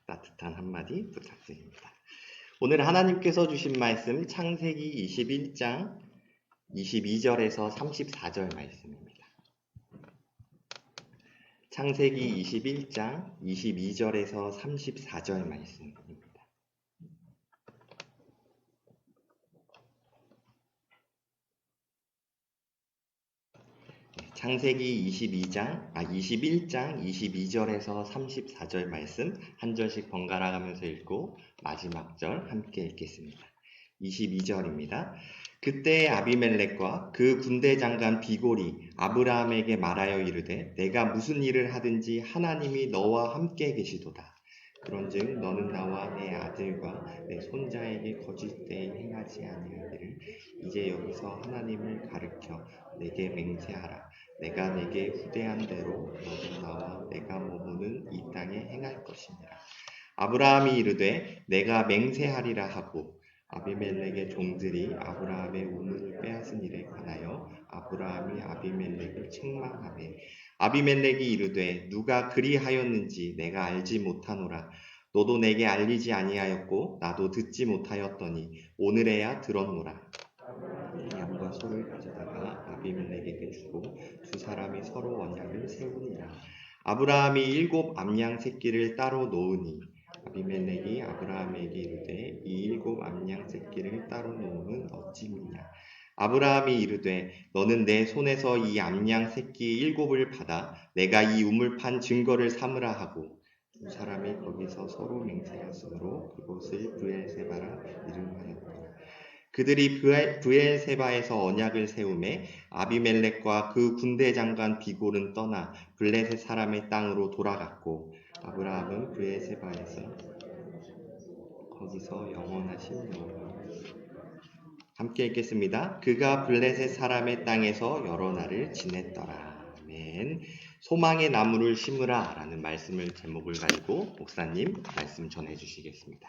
따뜻한 한마디 부탁드립니다. 오늘 하나님께서 주신 말씀 창세기 21장 22절에서 34절 말씀입니다. 창세기 21장 22절에서 34절 말씀입니다. 창세기 21장 22절에서 34절 말씀 한 절씩 번갈아 가면서 읽고 마지막 절 함께 읽겠습니다. 22절입니다. 그때 아비멜렉과 그 군대 장관 비골이 아브라함에게 말하여 이르되 내가 무슨 일을 하든지 하나님이 너와 함께 계시도다. 그런즉 너는 나와 내 아들과 내 손자에게 거짓되이 행하지 아니하기를 이제 여기서 하나님을 가르쳐 내게 맹세하라. 내가 내게 후대한 대로 너도 나와 내가 머무는 이 땅에 행할 것이니라. 아브라함이 이르되 내가 맹세하리라 하고 아비멜렉의 종들이 아브라함의 우물을 빼앗은 일에 관하여 아브라함이 아비멜렉을 책망하매 아비멜렉이 이르되 누가 그리하였는지 내가 알지 못하노라. 너도 내게 알리지 아니하였고 나도 듣지 못하였더니 오늘에야 들었노라. 양과 소를 가져다가 아비멜렉에게 주고 두 사람이 서로 언약을 세우니라. 아브라함이 7 암양 새끼를 따로 놓으니 아비멜렉이 아브라함에게 이르되 이 7 암양 새끼를 따로 놓으면 어찌 묻냐. 아브라함이 이르되 너는 내 손에서 이 암양 새끼 7을 받아 내가 이 우물 판 증거를 삼으라 하고 두 사람이 거기서 서로 맹세하였으므로 그곳을 브엘세바라 이름하였더라. 그들이 브엘세바에서 언약을 세우매 아비멜렉과 그 군대 장관 비골은 떠나 블레셋 사람의 땅으로 돌아갔고 아브라함은 브엘세바에서 거기서 영원하신 여호와 함께 읽겠습니다. 그가 블레셋 사람의 땅에서 여러 날을 지냈더라. 아멘. 소망의 나무를 심으라 라는 말씀을 제목을 가지고 목사님 말씀 전해 주시겠습니다.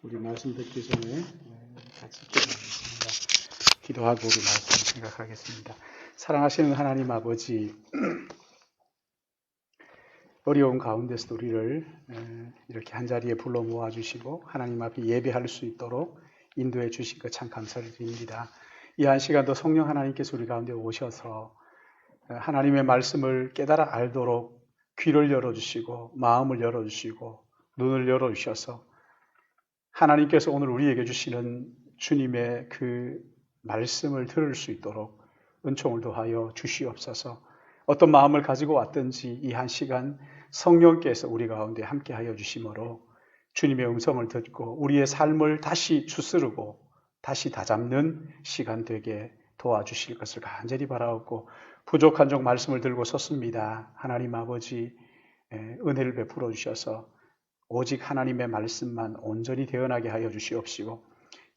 우리 말씀 듣기 전에 같이 기도하겠습니다. 기도하고 우리 말씀 생각하겠습니다. 사랑하시는 하나님 아버지, 어려운 가운데서도 우리를 이렇게 한자리에 불러 모아주시고 하나님 앞에 예배할 수 있도록 인도해 주신 것 참 감사를 드립니다. 이 한 시간도 성령 하나님께서 우리 가운데 오셔서 하나님의 말씀을 깨달아 알도록 귀를 열어주시고 마음을 열어주시고 눈을 열어주셔서 하나님께서 오늘 우리에게 주시는 주님의 그 말씀을 들을 수 있도록 은총을 더하여 주시옵소서. 어떤 마음을 가지고 왔든지 이 한 시간 성령께서 우리 가운데 함께하여 주심으로 주님의 음성을 듣고 우리의 삶을 다시 추스르고 다시 다잡는 시간 되게 도와주실 것을 간절히 바라옵고 부족한 종 말씀을 들고 섰습니다. 하나님 아버지 은혜를 베풀어 주셔서 오직 하나님의 말씀만 온전히 대언하게 하여 주시옵시고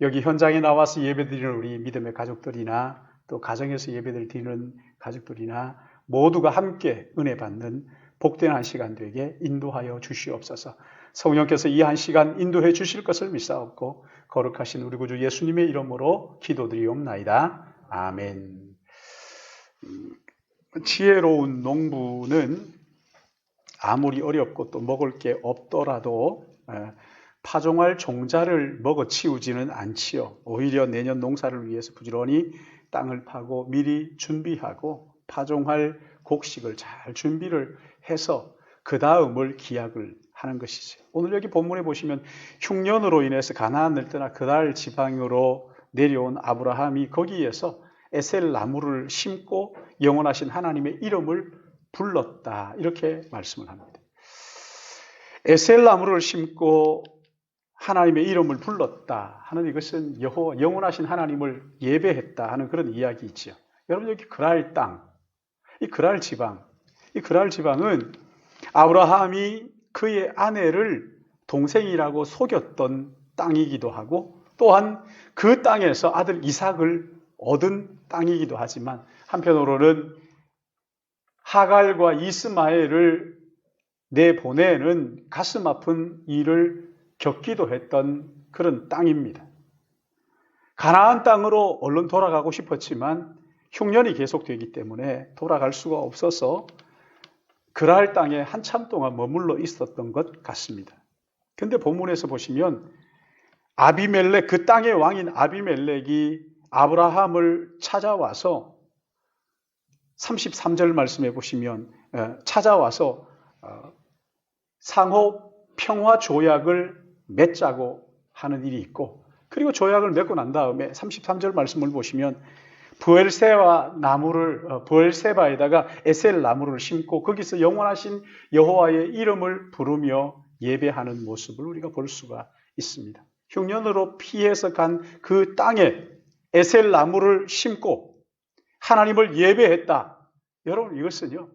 여기 현장에 나와서 예배드리는 우리 믿음의 가족들이나 또 가정에서 예배를 드리는 가족들이나 모두가 함께 은혜 받는 복된 한 시간 되게 인도하여 주시옵소서. 성령께서 이 한 시간 인도해 주실 것을 믿사옵고 거룩하신 우리 구주 예수님의 이름으로 기도드리옵나이다. 아멘. 지혜로운 농부는 아무리 어렵고 또 먹을 게 없더라도 파종할 종자를 먹어치우지는 않지요. 오히려 내년 농사를 위해서 부지런히 땅을 파고 미리 준비하고 파종할 곡식을 잘 준비를 해서 그 다음을 기약을 하는 것이죠. 오늘 여기 본문에 보시면 흉년으로 인해서 가나안을 떠나 그달 지방으로 내려온 아브라함이 거기에서 에셀 나무를 심고 영원하신 하나님의 이름을 불렀다. 이렇게 말씀을 합니다. 에셀 나무를 심고 하나님의 이름을 불렀다 하는 이것은 여호와 영원하신 하나님을 예배했다 하는 그런 이야기이죠. 여러분 여기 그랄 땅, 이 그랄 지방은 아브라함이 그의 아내를 동생이라고 속였던 땅이기도 하고 또한 그 땅에서 아들 이삭을 얻은 땅이기도 하지만 한편으로는 하갈과 이스마엘을 내보내는 가슴 아픈 일을 겪기도 했던 그런 땅입니다. 가나안 땅으로 얼른 돌아가고 싶었지만 흉년이 계속되기 때문에 돌아갈 수가 없어서 그랄 땅에 한참 동안 머물러 있었던 것 같습니다. 근데 본문에서 보시면 아비멜렉, 그 땅의 왕인 아비멜렉이 아브라함을 찾아와서 33절 말씀해 보시면 찾아와서 상호 평화 조약을 맺자고 하는 일이 있고, 그리고 조약을 맺고 난 다음에 33절 말씀을 보시면 부엘세바에다가 에셀 나무를 심고 거기서 영원하신 여호와의 이름을 부르며 예배하는 모습을 우리가 볼 수가 있습니다. 흉년으로 피해서 간 그 땅에 에셀 나무를 심고 하나님을 예배했다. 여러분, 이것은요,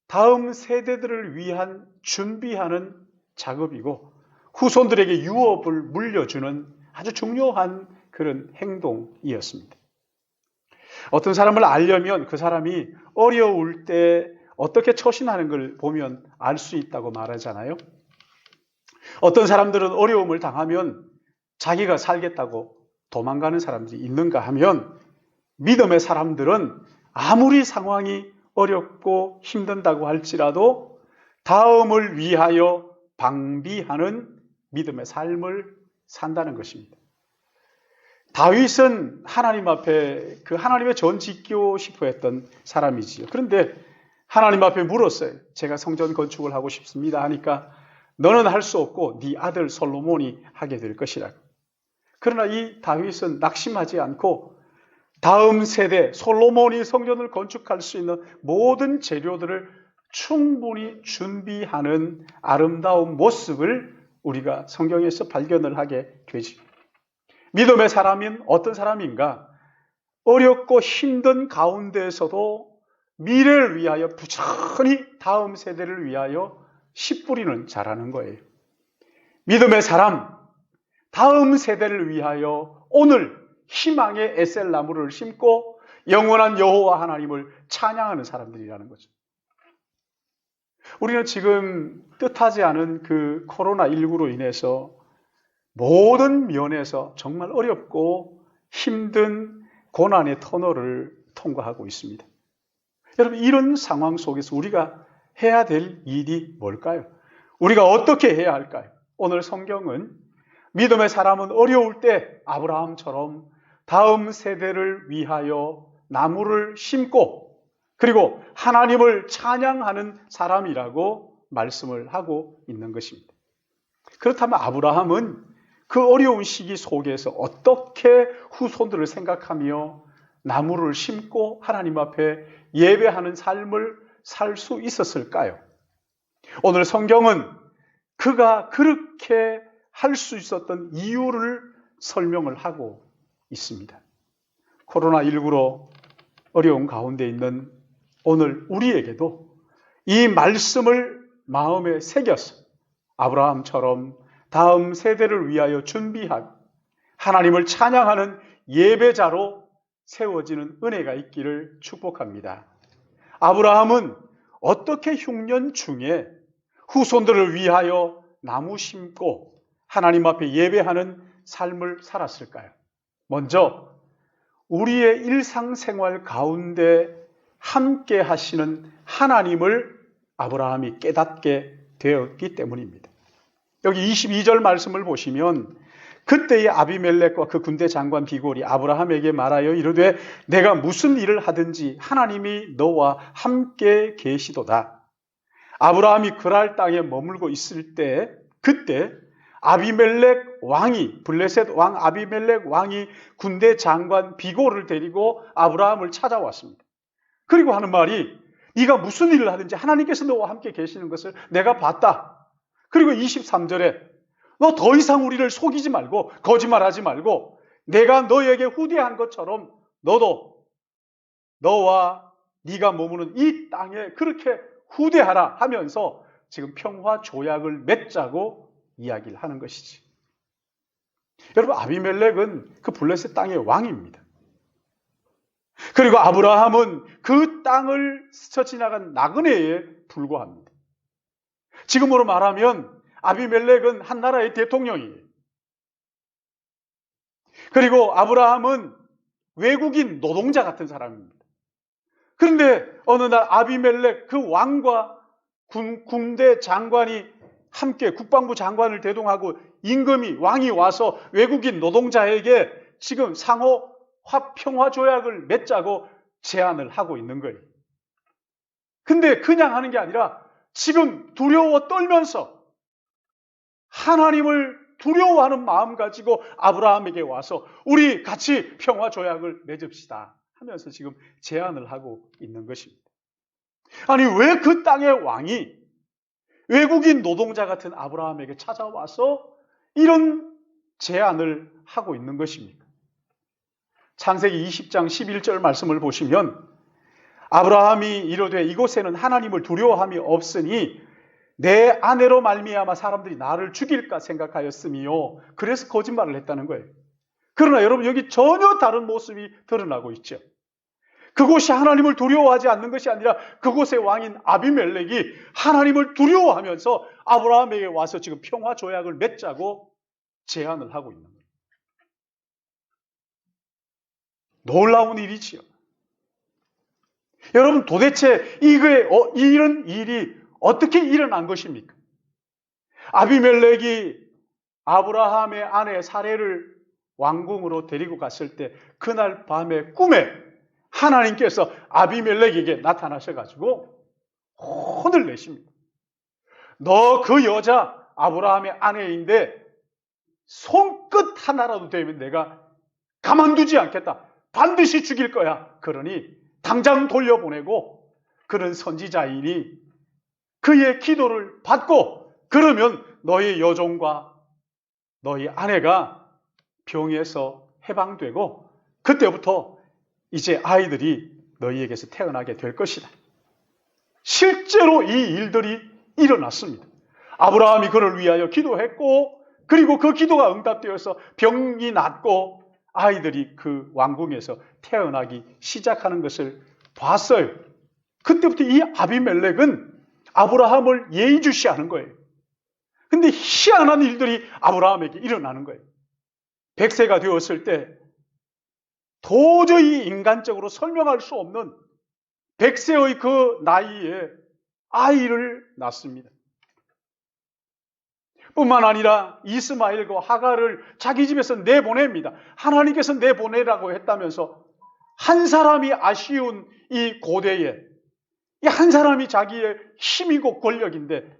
다음 세대들을 위한 준비하는 작업이고 후손들에게 유업을 물려주는 아주 중요한 그런 행동이었습니다. 어떤 사람을 알려면 그 사람이 어려울 때 어떻게 처신하는 걸 보면 알 수 있다고 말하잖아요. 어떤 사람들은 어려움을 당하면 자기가 살겠다고 도망가는 사람들이 있는가 하면, 믿음의 사람들은 아무리 상황이 어렵고 힘든다고 할지라도 다음을 위하여 방비하는 믿음의 삶을 산다는 것입니다. 다윗은 하나님 앞에 하나님의 전 짓고 싶어 했던 사람이지요. 그런데 하나님 앞에 물었어요. 제가 성전 건축을 하고 싶습니다 하니까 너는 할 수 없고 네 아들 솔로몬이 하게 될 것이라. 그러나 이 다윗은 낙심하지 않고 다음 세대 솔로몬이 성전을 건축할 수 있는 모든 재료들을 충분히 준비하는 아름다운 모습을 우리가 성경에서 발견을 하게 되지. 믿음의 사람인 어떤 사람인가? 어렵고 힘든 가운데에서도 미래를 위하여 부지런히 다음 세대를 위하여 씨 뿌리는 자라는 거예요. 믿음의 사람, 다음 세대를 위하여 오늘 희망의 에셀 나무를 심고 영원한 여호와 하나님을 찬양하는 사람들이라는 거죠. 우리는 지금 뜻하지 않은 그 코로나19로 인해서 모든 면에서 정말 어렵고 힘든 고난의 터널을 통과하고 있습니다. 여러분, 이런 상황 속에서 우리가 해야 될 일이 뭘까요? 우리가 어떻게 해야 할까요? 오늘 성경은 믿음의 사람은 어려울 때 아브라함처럼 다음 세대를 위하여 나무를 심고 그리고 하나님을 찬양하는 사람이라고 말씀을 하고 있는 것입니다. 그렇다면 아브라함은 그 어려운 시기 속에서 어떻게 후손들을 생각하며 나무를 심고 하나님 앞에 예배하는 삶을 살 수 있었을까요? 오늘 성경은 그가 그렇게 할 수 있었던 이유를 설명을 하고 있습니다. 코로나19로 어려운 가운데 있는 오늘 우리에게도 이 말씀을 마음에 새겨서 아브라함처럼 다음 세대를 위하여 준비한 하나님을 찬양하는 예배자로 세워지는 은혜가 있기를 축복합니다. 아브라함은 어떻게 흉년 중에 후손들을 위하여 나무 심고 하나님 앞에 예배하는 삶을 살았을까요? 먼저 우리의 일상생활 가운데 함께 하시는 하나님을 아브라함이 깨닫게 되었기 때문입니다. 여기 22절 말씀을 보시면 그때의 아비멜렉과 그 군대 장관 비골이 아브라함에게 말하여 이르되 내가 무슨 일을 하든지 하나님이 너와 함께 계시도다. 아브라함이 그랄 땅에 머물고 있을 때 그때 아비멜렉 왕이 블레셋 왕 아비멜렉 왕이 군대 장관 비골을 데리고 아브라함을 찾아왔습니다. 그리고 하는 말이 네가 무슨 일을 하든지 하나님께서 너와 함께 계시는 것을 내가 봤다. 그리고 23절에 너 더 이상 우리를 속이지 말고 거짓말하지 말고 내가 너에게 후대한 것처럼 너도 너와 네가 머무는 이 땅에 그렇게 후대하라 하면서 지금 평화 조약을 맺자고 이야기를 하는 것이지. 여러분, 아비멜렉은 그 블레셋 땅의 왕입니다. 그리고 아브라함은 그 땅을 스쳐 지나간 나그네에 불과합니다. 지금으로 말하면 아비멜렉은 한 나라의 대통령이에요. 그리고 아브라함은 외국인 노동자 같은 사람입니다. 그런데 어느 날 아비멜렉 그 왕과 군대 장관이 함께 국방부 장관을 대동하고 임금이 왕이 와서 외국인 노동자에게 지금 상호 평화 조약을 맺자고 제안을 하고 있는 거예요. 근데 그냥 하는 게 아니라 지금 두려워 떨면서 하나님을 두려워하는 마음 가지고 아브라함에게 와서 우리 같이 평화 조약을 맺읍시다 하면서 지금 제안을 하고 있는 것입니다. 아니 왜 그 땅의 왕이 외국인 노동자 같은 아브라함에게 찾아와서 이런 제안을 하고 있는 것입니까? 창세기 20장 11절 말씀을 보시면 아브라함이 이르되 이곳에는 하나님을 두려워함이 없으니 내 아내로 말미암아 사람들이 나를 죽일까 생각하였음이요. 그래서 거짓말을 했다는 거예요. 그러나 여러분 여기 전혀 다른 모습이 드러나고 있죠. 그곳이 하나님을 두려워하지 않는 것이 아니라 그곳의 왕인 아비멜렉이 하나님을 두려워하면서 아브라함에게 와서 지금 평화 조약을 맺자고 제안을 하고 있는 거예요. 놀라운 일이지요. 여러분 도대체 이런 일이 어떻게 일어난 것입니까? 아비멜렉이 아브라함의 아내 사레를 왕궁으로 데리고 갔을 때 그날 밤에 꿈에 하나님께서 아비멜렉에게 나타나셔가지고 혼을 내십니다. 너 그 여자 아브라함의 아내인데 손끝 하나라도 되면 내가 가만두지 않겠다. 반드시 죽일 거야. 그러니 당장 돌려보내고 그런 선지자이니 그의 기도를 받고 그러면 너의 여종과 너의 아내가 병에서 해방되고 그때부터 이제 아이들이 너희에게서 태어나게 될 것이다. 실제로 이 일들이 일어났습니다. 아브라함이 그를 위하여 기도했고 그리고 그 기도가 응답되어서 병이 낫고 아이들이 그 왕궁에서 태어나기 시작하는 것을 봤어요. 그때부터 이 아비멜렉은 아브라함을 예의주시하는 거예요. 근데 희한한 일들이 아브라함에게 일어나는 거예요. 100세가 되었을 때 도저히 인간적으로 설명할 수 없는 100세의 그 나이에 아이를 낳습니다. 뿐만 아니라 이스마엘과 하갈을 자기 집에서 내보냅니다. 하나님께서 내보내라고 했다면서 한 사람이 아쉬운 이 고대에 이 한 사람이 자기의 힘이고 권력인데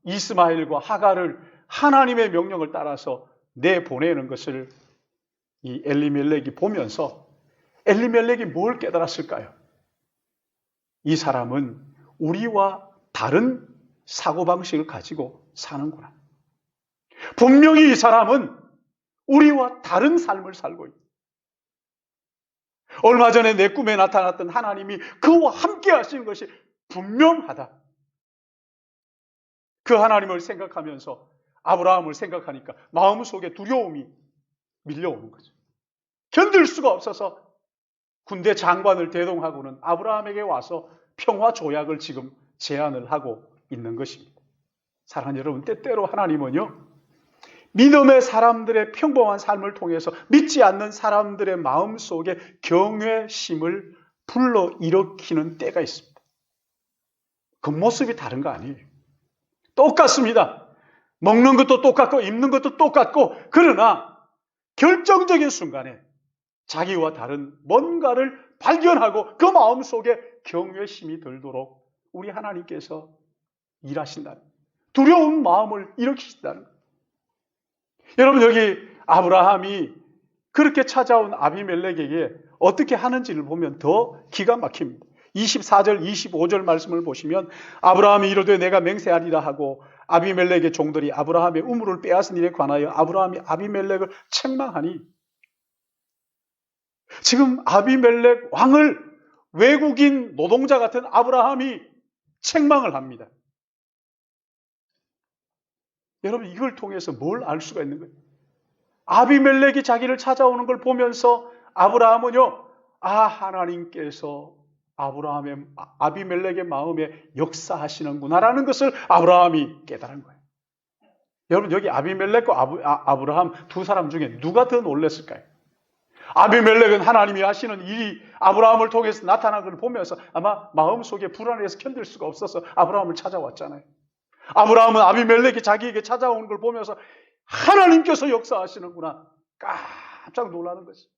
이스마엘과 하갈을 하나님의 명령을 따라서 내보내는 것을 이 엘리멜렉이 보면서 엘리멜렉이 뭘 깨달았을까요? 이 사람은 우리와 다른 사고방식을 가지고 사는구나. 분명히 이 사람은 우리와 다른 삶을 살고 있다. 얼마 전에 내 꿈에 나타났던 하나님이 그와 함께 하시는 것이 분명하다. 그 하나님을 생각하면서 아브라함을 생각하니까 마음속에 두려움이 밀려오는 거죠. 견딜 수가 없어서 군대 장관을 대동하고는 아브라함에게 와서 평화 조약을 지금 제안을 하고 있는 것입니다. 사랑하는 여러분, 때때로 하나님은요, 믿음의 사람들의 평범한 삶을 통해서 믿지 않는 사람들의 마음 속에 경외심을 불러일으키는 때가 있습니다. 겉모습이 다른 거 아니에요. 똑같습니다. 먹는 것도 똑같고 입는 것도 똑같고 그러나 결정적인 순간에 자기와 다른 뭔가를 발견하고 그 마음 속에 경외심이 들도록 우리 하나님께서 일하신다는, 두려운 마음을 일으키신다는. 여러분, 여기 아브라함이 그렇게 찾아온 아비멜렉에게 어떻게 하는지를 보면 더 기가 막힙니다. 24절, 25절 말씀을 보시면 아브라함이 이르되 내가 맹세하리라 하고 아비멜렉의 종들이 아브라함의 우물을 빼앗은 일에 관하여 아브라함이 아비멜렉을 책망하니, 지금 아비멜렉 왕을 외국인 노동자 같은 아브라함이 책망을 합니다. 여러분, 이걸 통해서 뭘 알 수가 있는 거예요? 아비멜렉이 자기를 찾아오는 걸 보면서 아브라함은요, 하나님께서 아비멜렉의 마음에 역사하시는구나라는 것을 아브라함이 깨달은 거예요. 여러분, 여기 아비멜렉과 아브라함 두 사람 중에 누가 더 놀랐을까요? 아비멜렉은 하나님이 하시는 일이 아브라함을 통해서 나타난 걸 보면서 아마 마음속에 불안해서 견딜 수가 없어서 아브라함을 찾아왔잖아요. 아브라함은 아비멜렉이 자기에게 찾아오는 걸 보면서 하나님께서 역사하시는구나 깜짝 놀라는 거지.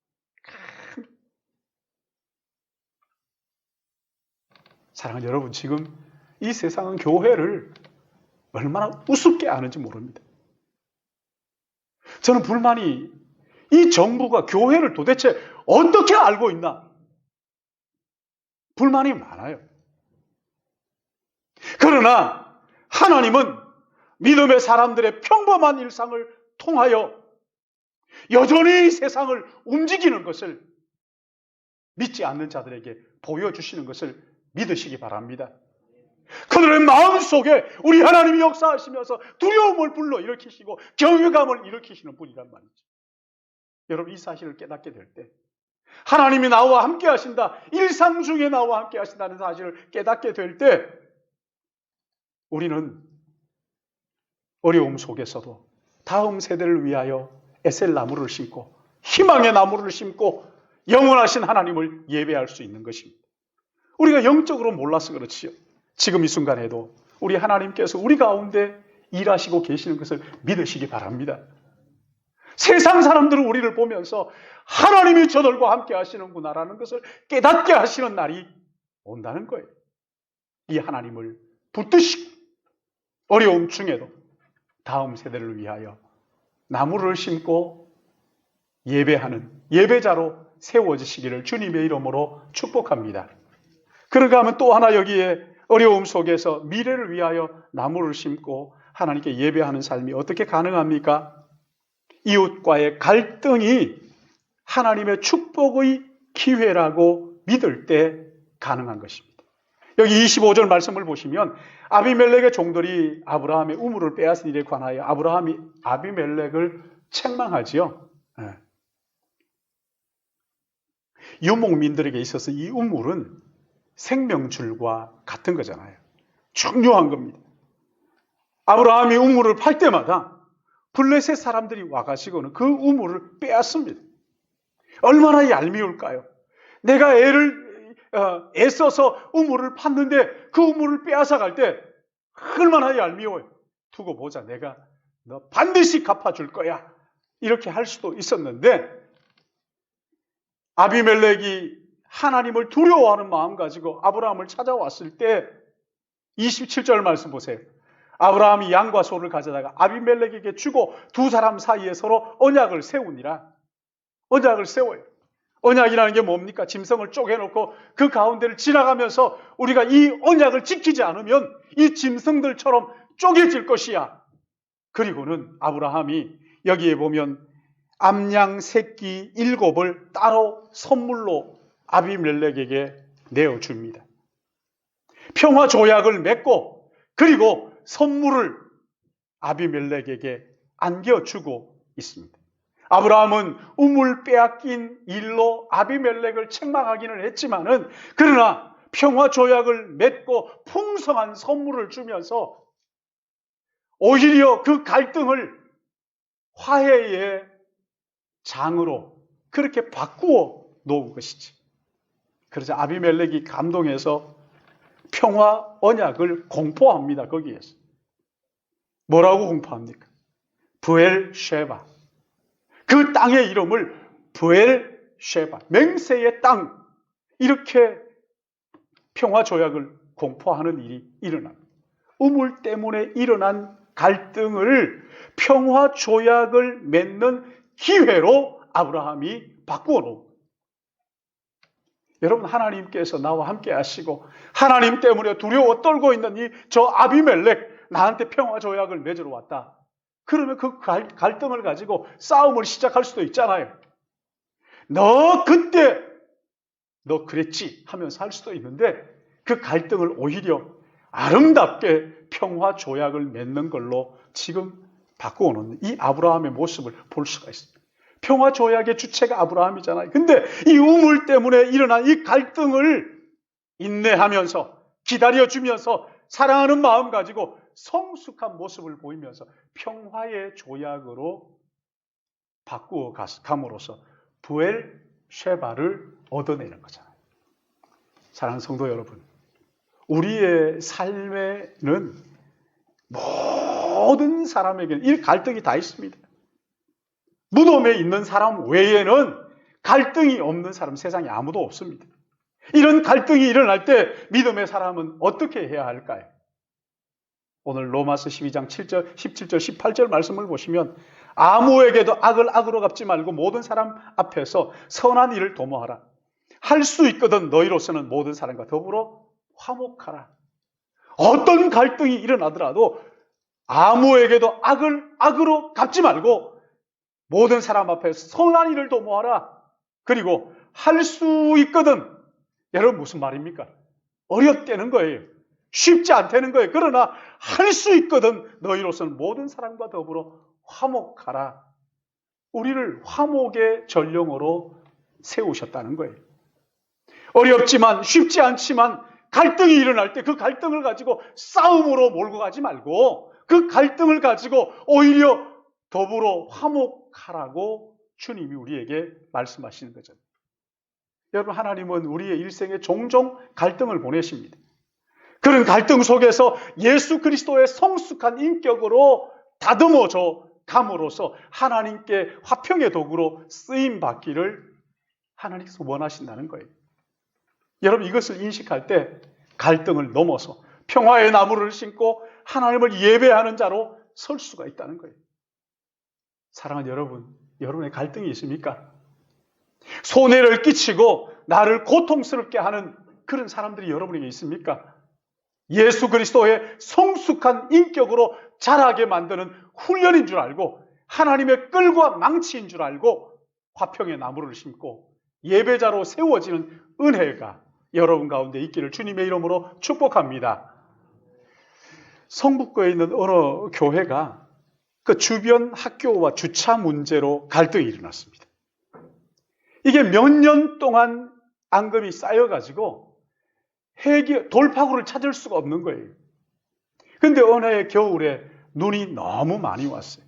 사랑하는 여러분, 지금 이 세상은 교회를 얼마나 우습게 아는지 모릅니다. 저는 불만이 이 정부가 교회를 도대체 어떻게 알고 있나? 불만이 많아요. 그러나 하나님은 믿음의 사람들의 평범한 일상을 통하여 여전히 세상을 움직이는 것을 믿지 않는 자들에게 보여주시는 것을 믿으시기 바랍니다. 그들의 마음속에 우리 하나님이 역사하시면서 두려움을 불러일으키시고 경외감을 일으키시는 분이란 말이죠. 여러분, 이 사실을 깨닫게 될 때 하나님이 나와 함께 하신다, 일상 중에 나와 함께 하신다는 사실을 깨닫게 될 때 우리는 어려움 속에서도 다음 세대를 위하여 에셀 나무를 심고 희망의 나무를 심고 영원하신 하나님을 예배할 수 있는 것입니다. 우리가 영적으로 몰라서 그렇지요. 지금 이 순간에도 우리 하나님께서 우리 가운데 일하시고 계시는 것을 믿으시기 바랍니다. 세상 사람들은 우리를 보면서 하나님이 저들과 함께 하시는구나라는 것을 깨닫게 하시는 날이 온다는 거예요. 이 하나님을 붙드시고 어려움 중에도 다음 세대를 위하여 나무를 심고 예배하는 예배자로 세워지시기를 주님의 이름으로 축복합니다. 그런가 하면 또 하나 여기에 어려움 속에서 미래를 위하여 나무를 심고 하나님께 예배하는 삶이 어떻게 가능합니까? 이웃과의 갈등이 하나님의 축복의 기회라고 믿을 때 가능한 것입니다. 여기 25절 말씀을 보시면 아비멜렉의 종들이 아브라함의 우물을 빼앗은 일에 관하여 아브라함이 아비멜렉을 책망하지요. 유목민들에게 있어서 이 우물은 생명줄과 같은 거잖아요. 중요한 겁니다. 아브라함이 우물을 팔 때마다 블레셋 사람들이 와가지고는 그 우물을 빼앗습니다. 얼마나 얄미울까요? 내가 애써서 우물을 팠는데 그 우물을 빼앗아 갈 때 얼마나 얄미워요. 두고 보자, 내가 너 반드시 갚아줄 거야, 이렇게 할 수도 있었는데 아비멜렉이 하나님을 두려워하는 마음 가지고 아브라함을 찾아왔을 때 27절 말씀 보세요. 아브라함이 양과 소를 가져다가 아비멜렉에게 주고 두 사람 사이에 서로 언약을 세우니라. 언약을 세워요. 언약이라는 게 뭡니까? 짐승을 쪼개놓고 그 가운데를 지나가면서 우리가 이 언약을 지키지 않으면 이 짐승들처럼 쪼개질 것이야. 그리고는 아브라함이 여기에 보면 암양 새끼 7을 따로 선물로 아비멜렉에게 내어줍니다. 평화 조약을 맺고 그리고 선물을 아비멜렉에게 안겨주고 있습니다. 아브라함은 우물 빼앗긴 일로 아비멜렉을 책망하기는 했지만은 그러나 평화 조약을 맺고 풍성한 선물을 주면서 오히려 그 갈등을 화해의 장으로 그렇게 바꾸어 놓은 것이지. 그래서 아비멜렉이 감동해서 평화 언약을 공포합니다. 거기에서. 뭐라고 공포합니까? 브엘쉐바. 그 땅의 이름을 브엘쉐바, 맹세의 땅, 이렇게 평화 조약을 공포하는 일이 일어납니다. 우물 때문에 일어난 갈등을 평화 조약을 맺는 기회로 아브라함이 바꾸어 놓은. 여러분, 하나님께서 나와 함께 하시고 하나님 때문에 두려워 떨고 있는 저 아비멜렉, 나한테 평화 조약을 맺으러 왔다. 그러면 그 갈등을 가지고 싸움을 시작할 수도 있잖아요. 너 그때 너 그랬지 하면서 할 수도 있는데 그 갈등을 오히려 아름답게 평화 조약을 맺는 걸로 지금 바꾸어 놓는 이 아브라함의 모습을 볼 수가 있습니다. 평화 조약의 주체가 아브라함이잖아요. 근데 이 우물 때문에 일어난 이 갈등을 인내하면서 기다려주면서 사랑하는 마음 가지고 성숙한 모습을 보이면서 평화의 조약으로 바꾸어 감으로써 부엘 쉐바를 얻어내는 거잖아요. 사랑하는 성도 여러분, 우리의 삶에는 모든 사람에게는 이 갈등이 다 있습니다. 무덤에 있는 사람 외에는 갈등이 없는 사람 세상에 아무도 없습니다. 이런 갈등이 일어날 때 믿음의 사람은 어떻게 해야 할까요? 오늘 로마서 12장 7절, 17절, 18절 말씀을 보시면 아무에게도 악을 악으로 갚지 말고 모든 사람 앞에서 선한 일을 도모하라. 할 수 있거든 너희로서는 모든 사람과 더불어 화목하라. 어떤 갈등이 일어나더라도 아무에게도 악을 악으로 갚지 말고 모든 사람 앞에서 선한 일을 도모하라. 그리고 할 수 있거든. 여러분 무슨 말입니까? 어렵다는 거예요. 쉽지 않다는 거예요. 그러나 할 수 있거든 너희로서는 모든 사람과 더불어 화목하라. 우리를 화목의 전령으로 세우셨다는 거예요. 어렵지만 쉽지 않지만 갈등이 일어날 때 그 갈등을 가지고 싸움으로 몰고 가지 말고 그 갈등을 가지고 오히려 더불어 화목하라고 주님이 우리에게 말씀하시는 거죠. 여러분 하나님은 우리의 일생에 종종 갈등을 보내십니다. 그런 갈등 속에서 예수 그리스도의 성숙한 인격으로 다듬어져 감으로써 하나님께 화평의 도구로 쓰임 받기를 하나님께서 원하신다는 거예요. 여러분 이것을 인식할 때 갈등을 넘어서 평화의 나무를 심고 하나님을 예배하는 자로 설 수가 있다는 거예요. 사랑하는 여러분, 여러분의 갈등이 있습니까? 손해를 끼치고 나를 고통스럽게 하는 그런 사람들이 여러분에게 있습니까? 예수 그리스도의 성숙한 인격으로 자라게 만드는 훈련인 줄 알고 하나님의 끌과 망치인 줄 알고 화평의 나무를 심고 예배자로 세워지는 은혜가 여러분 가운데 있기를 주님의 이름으로 축복합니다. 성북구에 있는 어느 교회가 그 주변 학교와 주차 문제로 갈등이 일어났습니다. 이게 몇 년 동안 앙금이 쌓여가지고 돌파구를 찾을 수가 없는 거예요. 그런데 어느 해 겨울에 눈이 너무 많이 왔어요.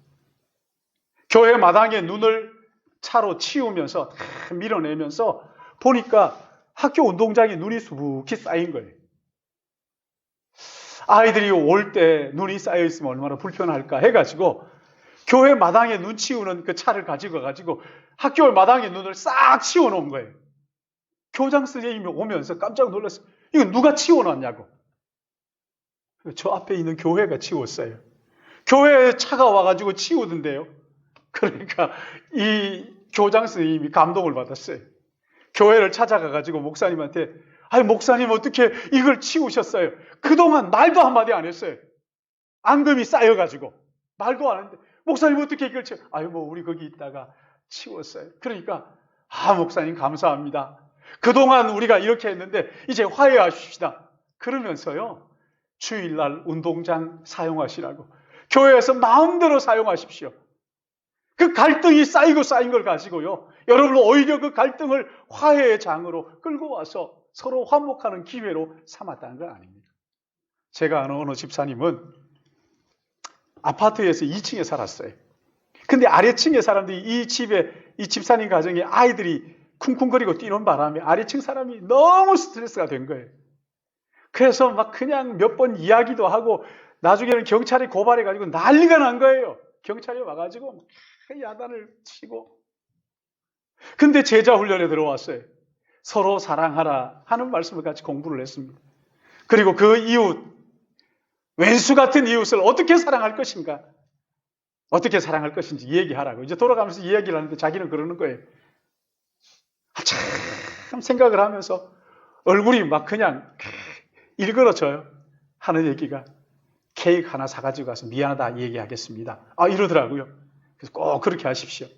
교회 마당에 눈을 차로 치우면서 다 밀어내면서 보니까 학교 운동장에 눈이 수북히 쌓인 거예요. 아이들이 올 때 눈이 쌓여 있으면 얼마나 불편할까 해가지고 교회 마당에 눈 치우는 그 차를 가지고 학교 마당에 눈을 싹 치워놓은 거예요. 교장 선생님이 오면서 깜짝 놀랐어요. 이거 누가 치워놨냐고. 저 앞에 있는 교회가 치웠어요. 교회에 차가 와가지고 치우던데요. 그러니까 이 교장 선생님이 감동을 받았어요. 교회를 찾아가가지고 목사님한테 아니 목사님 어떻게 이걸 치우셨어요? 그동안 말도 한마디 안 했어요. 앙금이 쌓여가지고 말도 안 했는데 목사님 어떻게 이걸 치워? 아유 뭐 우리 거기 있다가 치웠어요. 그러니까 목사님 감사합니다. 그동안 우리가 이렇게 했는데 이제 화해하십시다. 그러면서요 주일날 운동장 사용하시라고 교회에서 마음대로 사용하십시오. 그 갈등이 쌓이고 쌓인 걸 가지고요 여러분 오히려 그 갈등을 화해의 장으로 끌고 와서 서로 화목하는 기회로 삼았다는 건 아닙니다. 제가 아는 어느 집사님은 아파트에서 2층에 살았어요. 근데 아래층의 사람들이 이 집사님 가정에 아이들이 쿵쿵거리고 뛰는 바람에 아래층 사람이 너무 스트레스가 된 거예요. 그래서 막 그냥 몇 번 이야기도 하고 나중에는 경찰에 고발해가지고 난리가 난 거예요. 경찰이 와가지고 야단을 치고. 근데 제자 훈련에 들어왔어요. 서로 사랑하라 하는 말씀을 같이 공부를 했습니다. 그리고 그 이웃, 왼수 같은 이웃을 어떻게 사랑할 것인가? 어떻게 사랑할 것인지 얘기하라고. 이제 돌아가면서 이야기를 하는데 자기는 그러는 거예요. 참 생각을 하면서 얼굴이 막 그냥 일그러져요. 하는 얘기가 케이크 하나 사가지고 가서 미안하다 얘기하겠습니다. 이러더라고요. 그래서 꼭 그렇게 하십시오.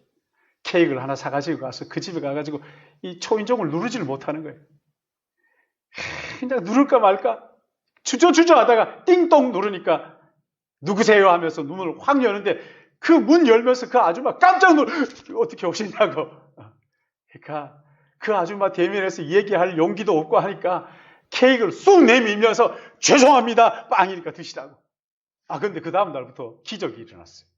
케이크를 하나 사가지고 가서 그 집에 가가지고 이 초인종을 누르지를 못하는 거예요. 그냥 누를까 말까 주저주저 하다가 띵동 누르니까 누구세요 하면서 문을 확 여는데 그 문 열면서 그 아줌마 깜짝 놀라 어떻게 오시냐고. 그러니까 그 아줌마 대면해서 얘기할 용기도 없고 하니까 케이크를 쑥 내밀면서 죄송합니다 빵이니까 드시라고. 근데 그 다음 날부터 기적이 일어났어요.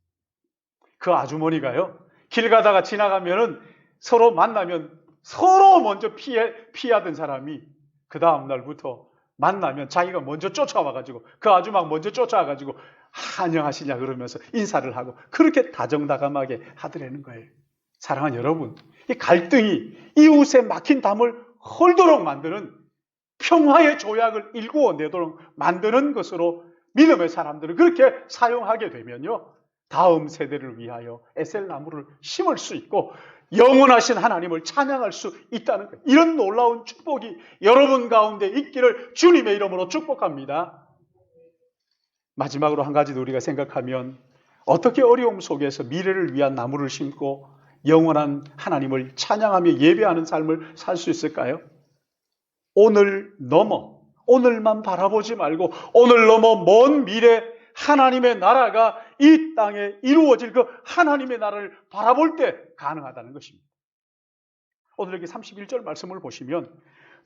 그 아주머니가요 길 가다가 지나가면은 서로 만나면 서로 먼저 피하던 사람이 그 다음 날부터 만나면 자기가 먼저 쫓아와가지고 그 아줌마가 먼저 쫓아와가지고 안녕하시냐 그러면서 인사를 하고 그렇게 다정다감하게 하더라는 거예요. 사랑하는 여러분, 이 갈등이 이웃에 막힌 담을 헐도록 만드는 평화의 조약을 일구어내도록 만드는 것으로 믿음의 사람들을 그렇게 사용하게 되면요, 다음 세대를 위하여 에셀나무를 심을 수 있고 영원하신 하나님을 찬양할 수 있다는 거예요. 이런 놀라운 축복이 여러분 가운데 있기를 주님의 이름으로 축복합니다. 마지막으로 한 가지 더 우리가 생각하면 어떻게 어려움 속에서 미래를 위한 나무를 심고 영원한 하나님을 찬양하며 예배하는 삶을 살 수 있을까요? 오늘 넘어 오늘만 바라보지 말고 오늘 넘어 먼 미래 하나님의 나라가 이 땅에 이루어질 그 하나님의 나라를 바라볼 때 가능하다는 것입니다. 오늘 여기 31절 말씀을 보시면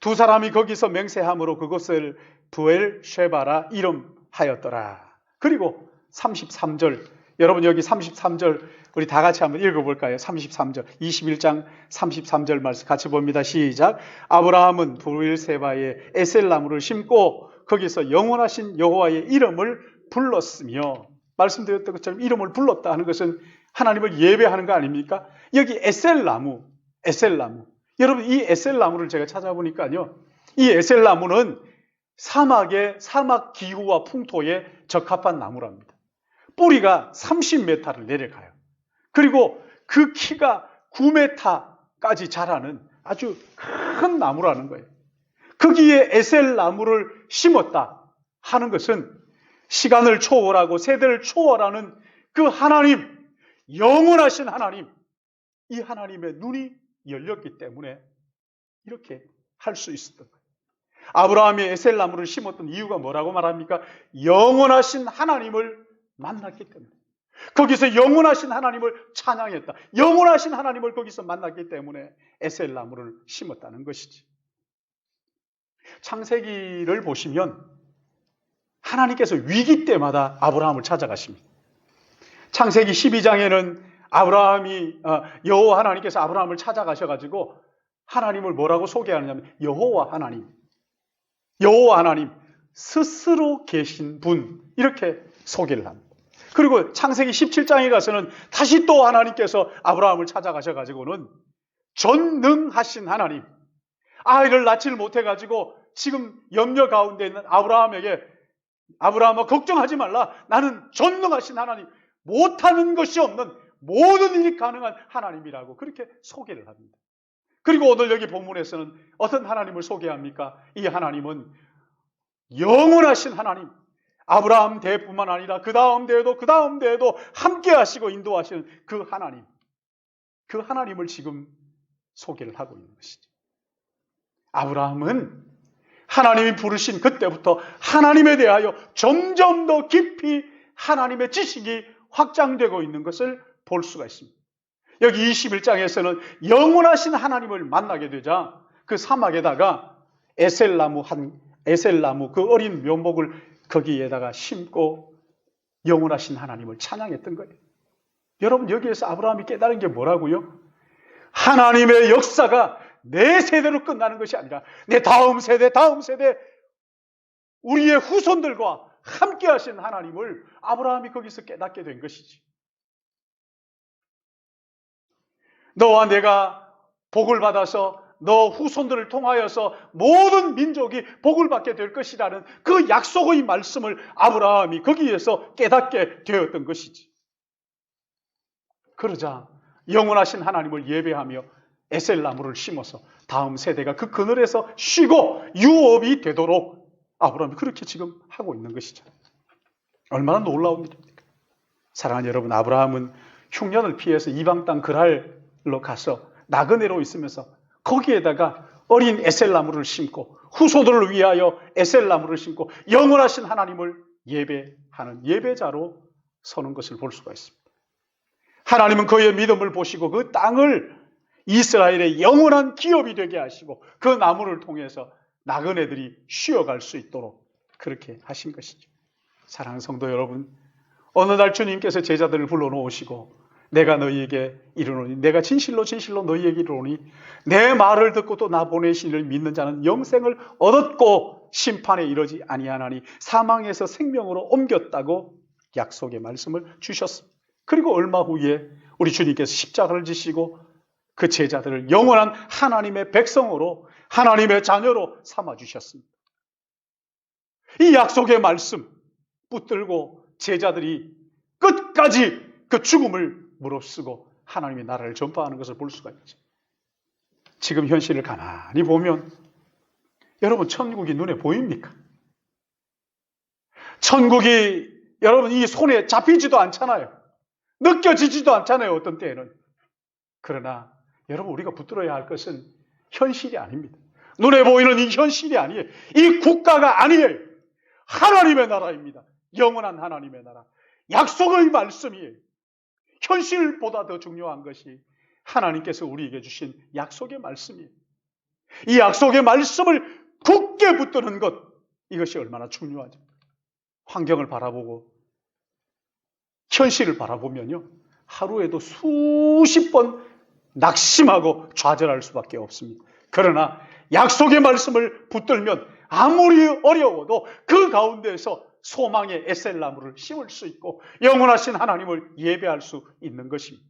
두 사람이 거기서 맹세함으로 그것을 부엘쉐바라 이름하였더라. 그리고 33절, 여러분 여기 33절 우리 다 같이 한번 읽어볼까요? 33절, 21장 33절 말씀 같이 봅니다. 시작. 아브라함은 부엘세바에 에셀나무를 심고 거기서 영원하신 여호와의 이름을 불렀으며, 말씀드렸던 것처럼 이름을 불렀다 하는 것은 하나님을 예배하는 거 아닙니까? 여기 에셀나무. 여러분 이 에셀나무를 제가 찾아보니까요, 이 에셀나무는 사막 기후와 풍토에 적합한 나무랍니다. 뿌리가 30m를 내려가요. 그리고 그 키가 9m까지 자라는 아주 큰 나무라는 거예요. 거기에 에셀나무를 심었다 하는 것은 시간을 초월하고 세대를 초월하는 그 하나님, 영원하신 하나님, 이 하나님의 눈이 열렸기 때문에 이렇게 할 수 있었던 거예요. 아브라함이 에셀나무를 심었던 이유가 뭐라고 말합니까? 영원하신 하나님을 만났기 때문에. 거기서 영원하신 하나님을 찬양했다. 영원하신 하나님을 거기서 만났기 때문에 에셀나무를 심었다는 것이지. 창세기를 보시면 하나님께서 위기 때마다 아브라함을 찾아가십니다. 창세기 12장에는 여호와 하나님께서 아브라함을 찾아가셔가지고 하나님을 뭐라고 소개하느냐면 여호와 하나님 스스로 계신 분, 이렇게 소개를 합니다. 그리고 창세기 17장에 가서는 다시 또 하나님께서 아브라함을 찾아가셔가지고는 전능하신 하나님, 아이를 낳지를 못해가지고 지금 염려 가운데 있는 아브라함아 걱정하지 말라, 나는 전능하신 하나님, 못하는 것이 없는 모든 일이 가능한 하나님이라고 그렇게 소개를 합니다. 그리고 오늘 여기 본문에서는 어떤 하나님을 소개합니까? 이 하나님은 영원하신 하나님, 아브라함 대뿐만 아니라 그 다음 대에도 함께 하시고 인도하시는 그 하나님을 지금 소개를 하고 있는 것이죠. 아브라함은 하나님이 부르신 그때부터 하나님에 대하여 점점 더 깊이 하나님의 지식이 확장되고 있는 것을 볼 수가 있습니다. 여기 21장에서는 영원하신 하나님을 만나게 되자 그 사막에다가 에셀나무 그 어린 묘목을 거기에다가 심고 영원하신 하나님을 찬양했던 거예요. 여러분 여기에서 아브라함이 깨달은 게 뭐라고요? 하나님의 역사가 내 세대로 끝나는 것이 아니라 내 다음 세대 우리의 후손들과 함께 하신 하나님을 아브라함이 거기서 깨닫게 된 것이지. 너와 내가 복을 받아서 너 후손들을 통하여서 모든 민족이 복을 받게 될 것이라는 그 약속의 말씀을 아브라함이 거기에서 깨닫게 되었던 것이지. 그러자 영원하신 하나님을 예배하며 에셀나무를 심어서 다음 세대가 그 그늘에서 쉬고 유업이 되도록 아브라함이 그렇게 지금 하고 있는 것이죠. 얼마나 놀라운 일입니까? 사랑하는 여러분, 아브라함은 흉년을 피해서 이방 땅 그랄로 가서 나그네로 있으면서 거기에다가 어린 에셀나무를 심고 후손들을 위하여 에셀나무를 심고 영원하신 하나님을 예배하는 예배자로 서는 것을 볼 수가 있습니다. 하나님은 그의 믿음을 보시고 그 땅을 이스라엘의 영원한 기업이 되게 하시고 그 나무를 통해서 나그네들이 쉬어갈 수 있도록 그렇게 하신 것이죠. 사랑하는 성도 여러분, 어느 날 주님께서 제자들을 불러놓으시고 내가 너희에게 이르노니 내가 진실로 진실로 너희에게 이르노니 내 말을 듣고 또 나 보내신 이를 믿는 자는 영생을 얻었고 심판에 이르지 아니하나니 사망에서 생명으로 옮겼다고 약속의 말씀을 주셨습니다. 그리고 얼마 후에 우리 주님께서 십자가를 지시고 그 제자들을 영원한 하나님의 백성으로 하나님의 자녀로 삼아주셨습니다. 이 약속의 말씀 붙들고 제자들이 끝까지 그 죽음을 무릅쓰고 하나님의 나라를 전파하는 것을 볼 수가 있죠. 지금 현실을 가만히 보면 여러분 천국이 눈에 보입니까? 천국이 여러분 이 손에 잡히지도 않잖아요. 느껴지지도 않잖아요. 어떤 때에는. 그러나 여러분 우리가 붙들어야 할 것은 현실이 아닙니다. 눈에 보이는 이 현실이 아니에요. 이 국가가 아니에요. 하나님의 나라입니다. 영원한 하나님의 나라. 약속의 말씀이에요. 현실보다 더 중요한 것이 하나님께서 우리에게 주신 약속의 말씀이에요. 이 약속의 말씀을 굳게 붙드는 것, 이것이 얼마나 중요하죠. 환경을 바라보고 현실을 바라보면요, 하루에도 수십 번 낙심하고 좌절할 수밖에 없습니다. 그러나 약속의 말씀을 붙들면 아무리 어려워도 그 가운데에서 소망의 에셀나무를 심을 수 있고 영원하신 하나님을 예배할 수 있는 것입니다.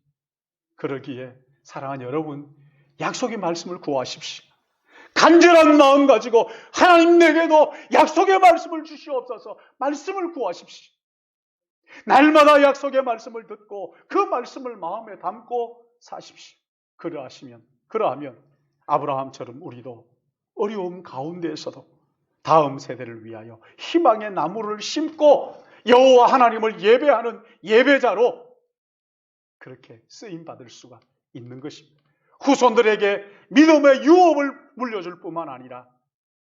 그러기에 사랑하는 여러분, 약속의 말씀을 구하십시오. 간절한 마음 가지고 하나님 내게도 약속의 말씀을 주시옵소서 말씀을 구하십시오. 날마다 약속의 말씀을 듣고 그 말씀을 마음에 담고 사십시오. 그러하면 아브라함처럼 우리도 어려움 가운데에서도 다음 세대를 위하여 희망의 나무를 심고 여호와 하나님을 예배하는 예배자로 그렇게 쓰임받을 수가 있는 것입니다. 후손들에게 믿음의 유업을 물려줄 뿐만 아니라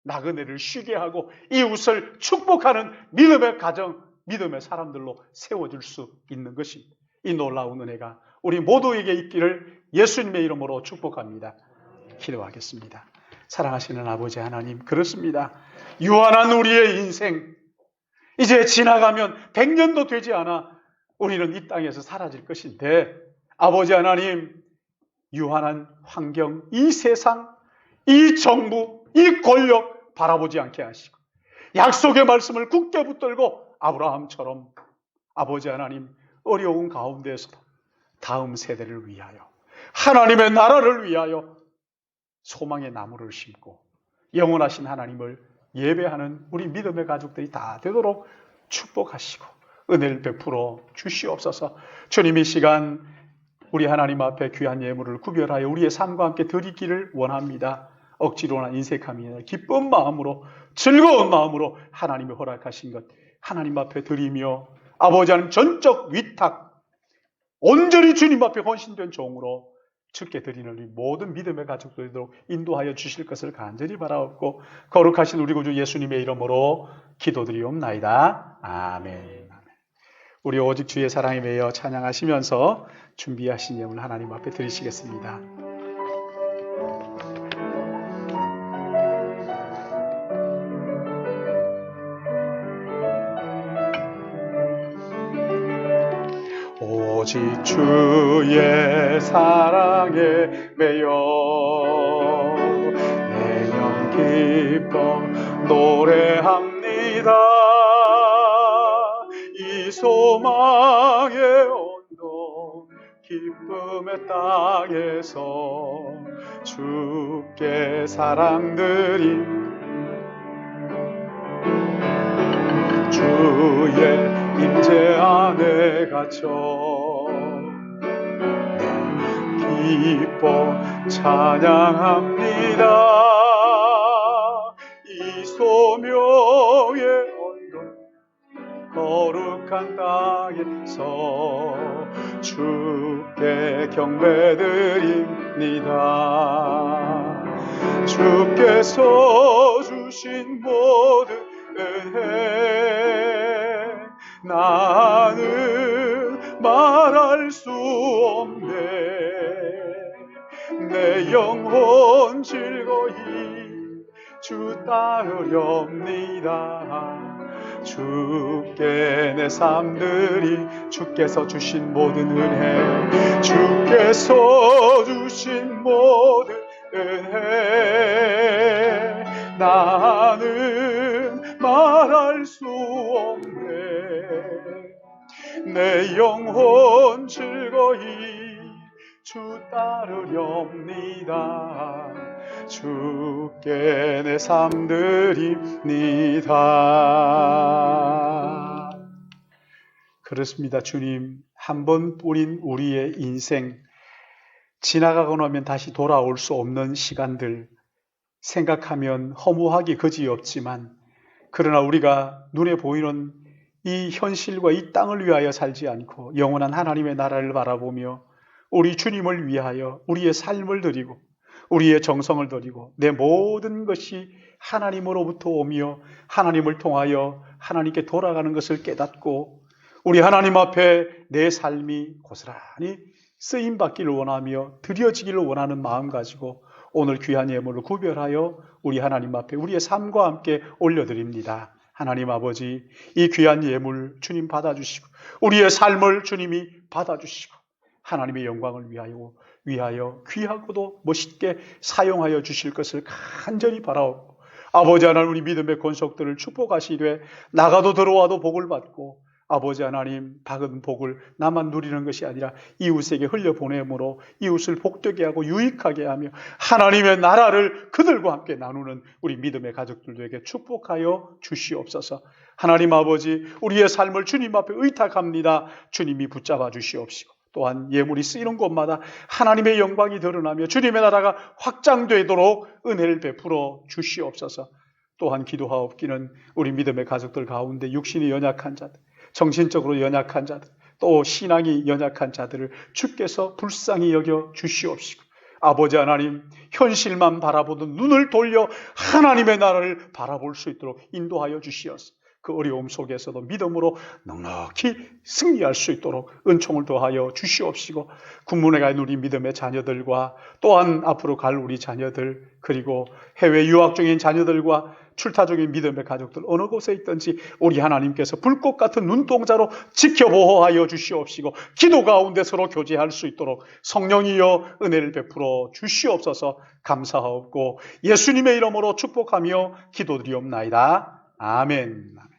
나그네를 쉬게 하고 이웃을 축복하는 믿음의 가정, 믿음의 사람들로 세워줄 수 있는 것입니다. 이 놀라운 은혜가 우리 모두에게 있기를 예수님의 이름으로 축복합니다. 기도하겠습니다. 사랑하시는 아버지 하나님, 그렇습니다. 유한한 우리의 인생, 이제 지나가면 100년도 되지 않아 우리는 이 땅에서 사라질 것인데 아버지 하나님, 유한한 환경, 이 세상, 이 정부, 이 권력 바라보지 않게 하시고 약속의 말씀을 굳게 붙들고 아브라함처럼 아버지 하나님 어려운 가운데에서도 다음 세대를 위하여 하나님의 나라를 위하여 소망의 나무를 심고 영원하신 하나님을 예배하는 우리 믿음의 가족들이 다 되도록 축복하시고 은혜를 베풀어 주시옵소서. 주님 이 시간 우리 하나님 앞에 귀한 예물을 구별하여 우리의 삶과 함께 드리기를 원합니다. 억지로나 인색함이 아니라 기쁜 마음으로 즐거운 마음으로 하나님이 허락하신 것 하나님 앞에 드리며 아버지 하나님 전적 위탁 온전히 주님 앞에 헌신된 종으로 주께 드리는 우리 모든 믿음의 가족들도 인도하여 주실 것을 간절히 바라옵고 거룩하신 우리 구주 예수님의 이름으로 기도드리옵나이다. 아멘. 우리 오직 주의 사랑에 매여 찬양하시면서 준비하신 예물 하나님 앞에 드리시겠습니다. 오직 주의 사랑에 매여 내 영 기뻐 노래합니다. 이 소망의 온도 기쁨의 땅에서 주께 사랑드림 주의 임재 안에 갇혀 기뻐 찬양합니다. 이 소명의 언덕 거룩한 땅에서 주께 경배드립니다. 주께서 주신 모든 은혜 나는 말할 수 없네. 내 영혼 즐거이 주 따르렵니다. 주께 내 삶들이 주께서 주신 모든 은혜 주께서 주신 모든 은혜 나는 말할 수 없네 내 영혼 즐거이 주 따르렵니다 주께 내 삶드립니다. 그렇습니다. 주님, 한 번 뿌린 우리의 인생 지나가고 나면 다시 돌아올 수 없는 시간들 생각하면 허무하기 그지없지만 그러나 우리가 눈에 보이는 이 현실과 이 땅을 위하여 살지 않고 영원한 하나님의 나라를 바라보며 우리 주님을 위하여 우리의 삶을 드리고 우리의 정성을 드리고 내 모든 것이 하나님으로부터 오며 하나님을 통하여 하나님께 돌아가는 것을 깨닫고 우리 하나님 앞에 내 삶이 고스란히 쓰임받기를 원하며 드려지기를 원하는 마음 가지고 오늘 귀한 예물을 구별하여 우리 하나님 앞에 우리의 삶과 함께 올려드립니다. 하나님 아버지, 이 귀한 예물 주님 받아주시고 우리의 삶을 주님이 받아주시고 하나님의 영광을 위하여 귀하고도 멋있게 사용하여 주실 것을 간절히 바라옵고 아버지 하나님 우리 믿음의 권속들을 축복하시되 나가도 들어와도 복을 받고 아버지 하나님 받은 복을 나만 누리는 것이 아니라 이웃에게 흘려보내므로 이웃을 복되게 하고 유익하게 하며 하나님의 나라를 그들과 함께 나누는 우리 믿음의 가족들에게 축복하여 주시옵소서. 하나님 아버지 우리의 삶을 주님 앞에 의탁합니다. 주님이 붙잡아 주시옵시고 또한 예물이 쓰이는 곳마다 하나님의 영광이 드러나며 주님의 나라가 확장되도록 은혜를 베풀어 주시옵소서. 또한 기도하옵기는 우리 믿음의 가족들 가운데 육신이 연약한 자들 정신적으로 연약한 자들, 또 신앙이 연약한 자들을 주께서 불쌍히 여겨 주시옵시고 아버지 하나님 현실만 바라보던 눈을 돌려 하나님의 나라를 바라볼 수 있도록 인도하여 주시옵소서. 그 어려움 속에서도 믿음으로 넉넉히 승리할 수 있도록 은총을 더하여 주시옵시고 군문에 가 있는 우리 믿음의 자녀들과 또한 앞으로 갈 우리 자녀들 그리고 해외 유학 중인 자녀들과 출타 중인 믿음의 가족들 어느 곳에 있든지 우리 하나님께서 불꽃 같은 눈동자로 지켜보호하여 주시옵시고 기도 가운데 서로 교제할 수 있도록 성령이여 은혜를 베풀어 주시옵소서. 감사하옵고 예수님의 이름으로 축복하며 기도드리옵나이다. 아멘.